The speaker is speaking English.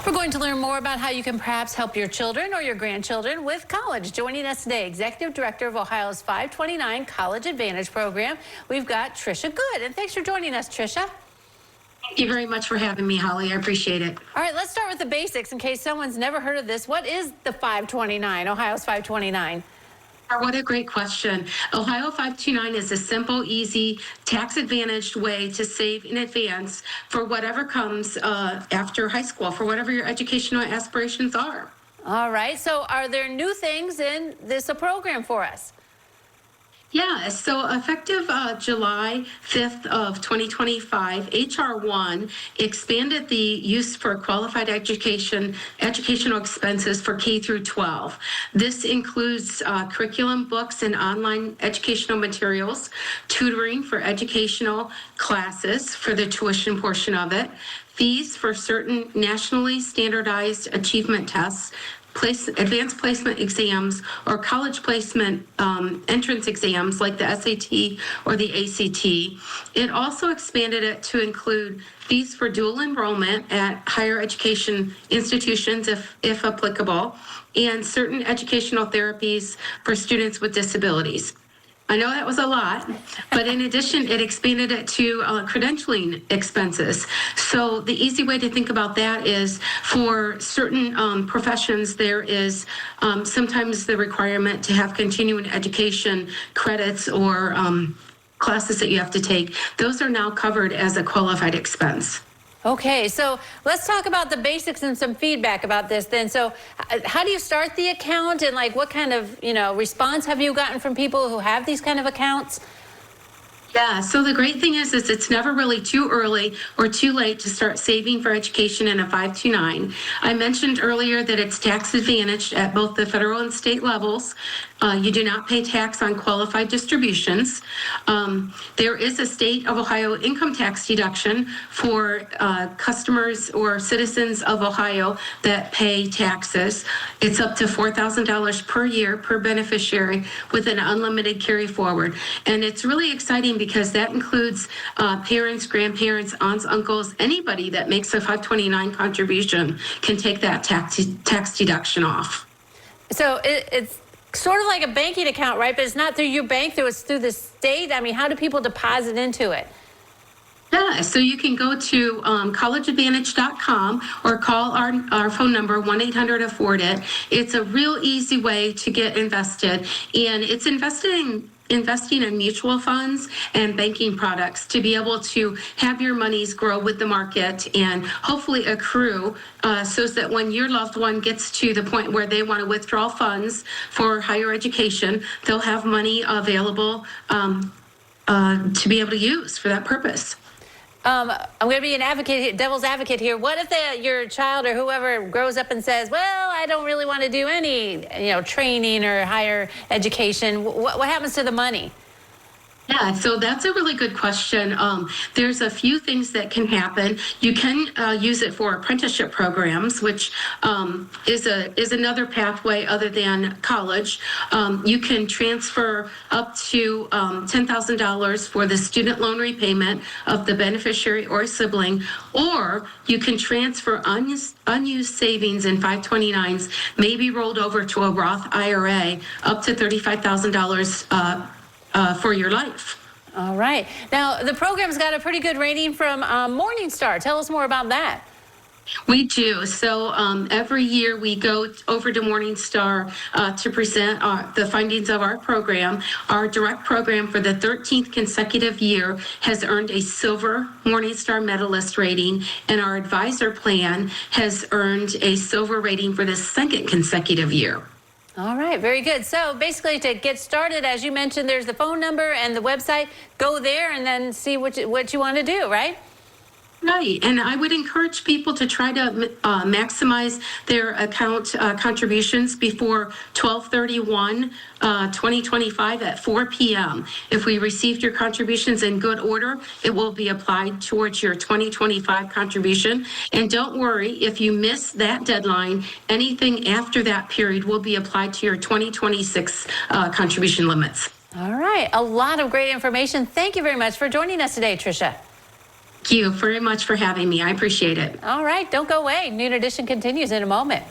We're going to learn more about how you can perhaps help your children or your grandchildren with college. Joining us today, Executive Director of Ohio's 529 College Advantage Program, we've got Trisha Good. And thanks for joining us, Trisha. Thank you very much for having me, Holly. I appreciate it. All right, let's start with the basics in case someone's never heard of this. What is the 529, Ohio's 529? What a great question. Ohio 529 is a simple, easy, tax-advantaged way to save in advance for whatever comes after high school, for whatever your educational aspirations are. All right, so are there new things in this program for us? Yeah, so effective July 5th of 2025, HR 1 expanded the use for qualified educational expenses for K through 12. This includes curriculum, books, and online educational materials, tutoring for educational classes for the tuition portion of it, fees for certain nationally standardized achievement tests, advanced placement exams, or college placement entrance exams like the SAT or the ACT. It also expanded it to include fees for dual enrollment at higher education institutions, if applicable, and certain educational therapies for students with disabilities. I know that was a lot, but in addition, it expanded it to credentialing expenses. So the easy way to think about that is for certain professions, there is sometimes the requirement to have continuing education credits or classes that you have to take. Those are now covered as a qualified expense. Okay, so let's talk about the basics and some feedback about this then. So how do you start the account, and like what kind of, response have you gotten from people who have these kind of accounts? Yeah, so the great thing is it's never really too early or too late to start saving for education in a 529. I mentioned earlier that it's tax advantaged at both the federal and state levels. You do not pay tax on qualified distributions. There is a state of Ohio income tax deduction for customers or citizens of Ohio that pay taxes. It's up to $4,000 per year per beneficiary with an unlimited carry forward. And it's really exciting because that includes parents, grandparents, aunts, uncles, anybody that makes a 529 contribution can take that tax deduction off. So it's sort of like a banking account, right? But it's not through your bank, it's through the state. I mean, how do people deposit into it? Yeah, so you can go to collegeadvantage.com or call our phone number, 1-800-AFFORD-IT. It's a real easy way to get invested, and it's investing in mutual funds and banking products to be able to have your monies grow with the market and hopefully accrue so that when your loved one gets to the point where they want to withdraw funds for higher education, they'll have money available to be able to use for that purpose. I'm going to be devil's advocate here. What if your child or whoever grows up and says, well, I don't really want to do any, training or higher education? What happens to the money? Yeah, so that's a really good question. There's a few things that can happen. You can use it for apprenticeship programs, which is another pathway other than college. You can transfer up to $10,000 for the student loan repayment of the beneficiary or sibling, or you can transfer unused savings in 529s, maybe rolled over to a Roth IRA, up to $35,000 for your life. All right. Now, the program's got a pretty good rating from Morningstar. Tell us more about that. We do. So every year we go over to Morningstar to present the findings of our program. Our direct program for the 13th consecutive year has earned a silver Morningstar medalist rating, and our advisor plan has earned a silver rating for the second consecutive year. All right, very good. So basically, to get started, as you mentioned, there's the phone number and the website. Go there and then see what you want to do, right? Right, and I would encourage people to try to maximize their account contributions before 12/31/2025 at 4 p.m. If we received your contributions in good order, it will be applied towards your 2025 contribution. And don't worry, if you miss that deadline, anything after that period will be applied to your 2026 contribution limits. All right, a lot of great information. Thank you very much for joining us today, Trisha. you very much for having me. I appreciate it. All right, don't go away. Noon Edition continues in a moment.